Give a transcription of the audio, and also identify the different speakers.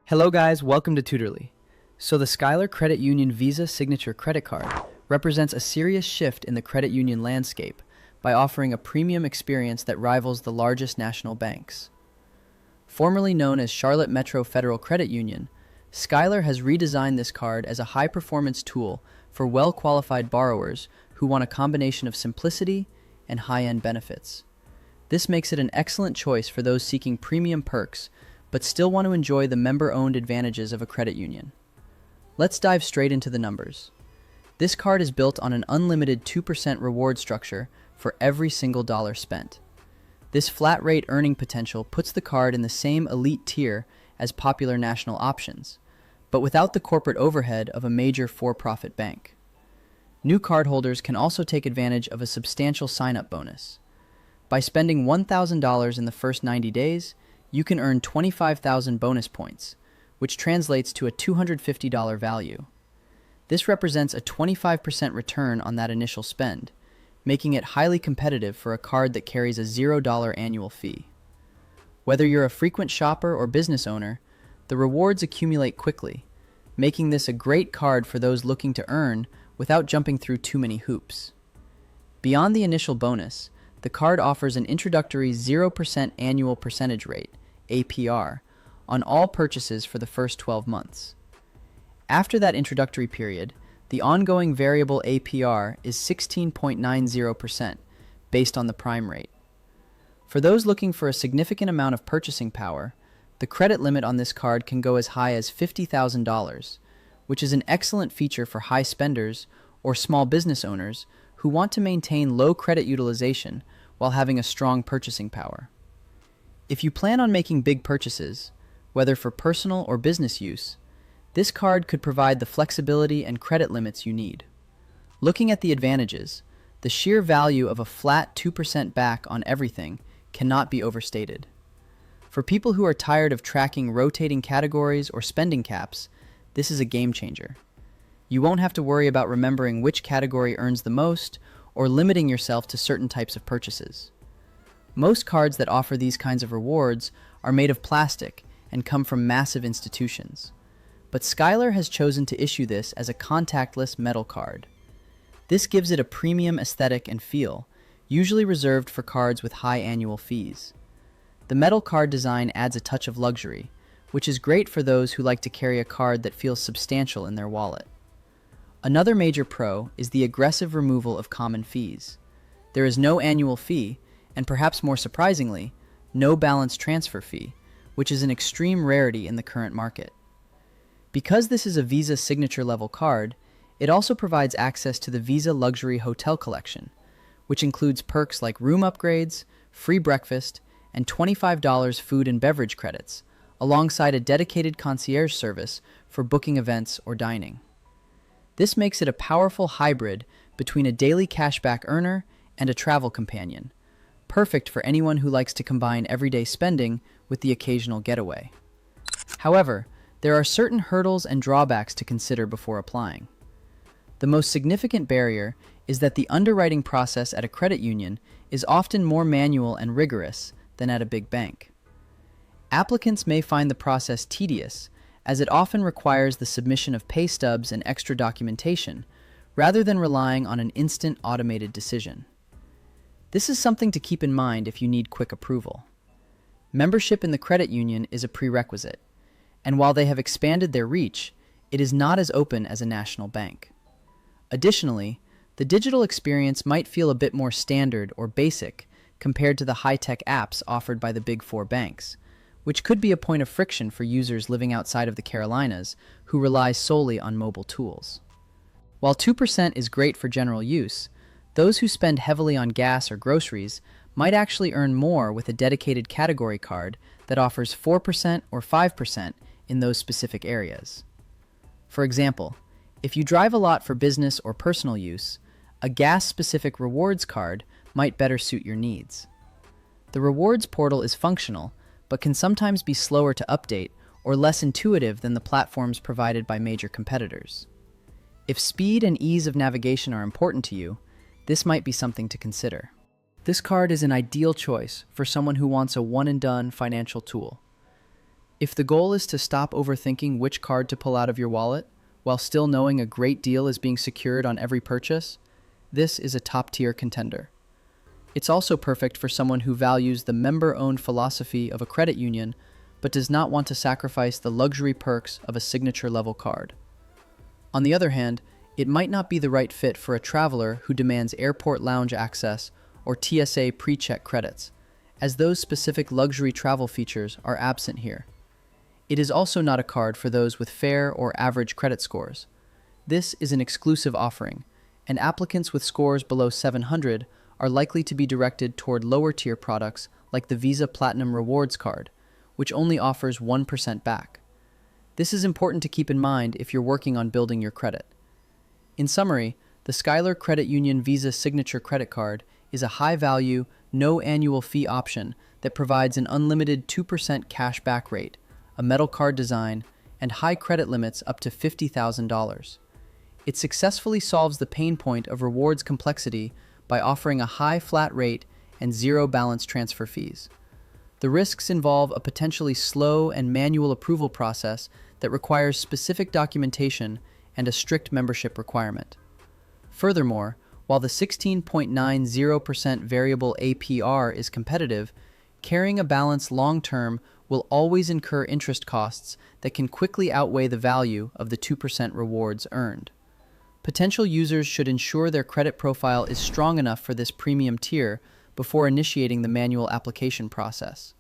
Speaker 1: Hello guys, welcome to Tutorly. So the Skyla Credit Union Visa Signature Credit Card represents a serious shift in the credit union landscape by offering a premium experience that rivals the largest national banks. Formerly known as Charlotte Metro Federal Credit Union, Skylar has redesigned this card as a high-performance tool for well-qualified borrowers who want a combination of simplicity and high-end benefits. This makes it an excellent choice for those seeking premium perks but still want to enjoy the member-owned advantages of a credit union. Let's dive straight into the numbers. This card is built on an unlimited 2% reward structure for every single dollar spent. This flat rate earning potential puts the card in the same elite tier as popular national options, but without the corporate overhead of a major for-profit bank. New cardholders can also take advantage of a substantial sign-up bonus. By spending $1,000 in the first 90 days, you can earn 25,000 bonus points, which translates to a $250 value. This represents a 25% return on that initial spend, making it highly competitive for a card that carries a $0 annual fee. Whether you're a frequent shopper or business owner, the rewards accumulate quickly, making this a great card for those looking to earn without jumping through too many hoops. Beyond the initial bonus, the card offers an introductory 0% annual percentage rate, APR, on all purchases for the first 12 months. After that introductory period, the ongoing variable APR is 16.90% based on the prime rate. For those looking for a significant amount of purchasing power, the credit limit on this card can go as high as $50,000, which is an excellent feature for high spenders or small business owners who want to maintain low credit utilization while having a strong purchasing power. If you plan on making big purchases, whether for personal or business use, this card could provide the flexibility and credit limits you need. Looking at the advantages, the sheer value of a flat 2% back on everything cannot be overstated. For people who are tired of tracking rotating categories or spending caps, this is a game changer. You won't have to worry about remembering which category earns the most or limiting yourself to certain types of purchases. Most cards that offer these kinds of rewards are made of plastic and come from massive institutions. But Skylar has chosen to issue this as a contactless metal card. This gives it a premium aesthetic and feel, usually reserved for cards with high annual fees. The metal card design adds a touch of luxury, which is great for those who like to carry a card that feels substantial in their wallet. Another major pro is the aggressive removal of common fees. There is no annual fee, and perhaps more surprisingly, no balance transfer fee, which is an extreme rarity in the current market. Because this is a Visa signature level card, it also provides access to the Visa Luxury Hotel Collection, which includes perks like room upgrades, free breakfast, and $25 food and beverage credits, alongside a dedicated concierge service for booking events or dining. This makes it a powerful hybrid between a daily cashback earner and a travel companion, perfect for anyone who likes to combine everyday spending with the occasional getaway. However, there are certain hurdles and drawbacks to consider before applying. The most significant barrier is that the underwriting process at a credit union is often more manual and rigorous than at a big bank. Applicants may find the process tedious, as it often requires the submission of pay stubs and extra documentation, rather than relying on an instant automated decision. This is something to keep in mind if you need quick approval. Membership in the credit union is a prerequisite, and while they have expanded their reach, it is not as open as a national bank. Additionally, the digital experience might feel a bit more standard or basic compared to the high-tech apps offered by the Big Four banks, which could be a point of friction for users living outside of the Carolinas who rely solely on mobile tools. While 2% is great for general use, those who spend heavily on gas or groceries might actually earn more with a dedicated category card that offers 4% or 5% in those specific areas. For example, if you drive a lot for business or personal use, a gas-specific rewards card might better suit your needs. The rewards portal is functional, but can sometimes be slower to update or less intuitive than the platforms provided by major competitors. If speed and ease of navigation are important to you, this might be something to consider. This card is an ideal choice for someone who wants a one-and-done financial tool. If the goal is to stop overthinking which card to pull out of your wallet, while still knowing a great deal is being secured on every purchase, this is a top-tier contender. It's also perfect for someone who values the member-owned philosophy of a credit union, but does not want to sacrifice the luxury perks of a signature-level card. On the other hand, it might not be the right fit for a traveler who demands airport lounge access or TSA pre-check credits, as those specific luxury travel features are absent here. It is also not a card for those with fair or average credit scores. This is an exclusive offering, and applicants with scores below 700 are likely to be directed toward lower-tier products like the Visa Platinum Rewards card, which only offers 1% back. This is important to keep in mind if you're working on building your credit. In summary, the Skyla Credit Union Visa Signature Credit Card is a high-value, no annual fee option that provides an unlimited 2% cash back rate, a metal card design, and high credit limits up to $50,000. It successfully solves the pain point of rewards complexity by offering a high flat rate and zero balance transfer fees. The risks involve a potentially slow and manual approval process that requires specific documentation and a strict membership requirement. Furthermore, while the 16.90% variable APR is competitive, carrying a balance long-term will always incur interest costs that can quickly outweigh the value of the 2% rewards earned. Potential users should ensure their credit profile is strong enough for this premium tier before initiating the manual application process.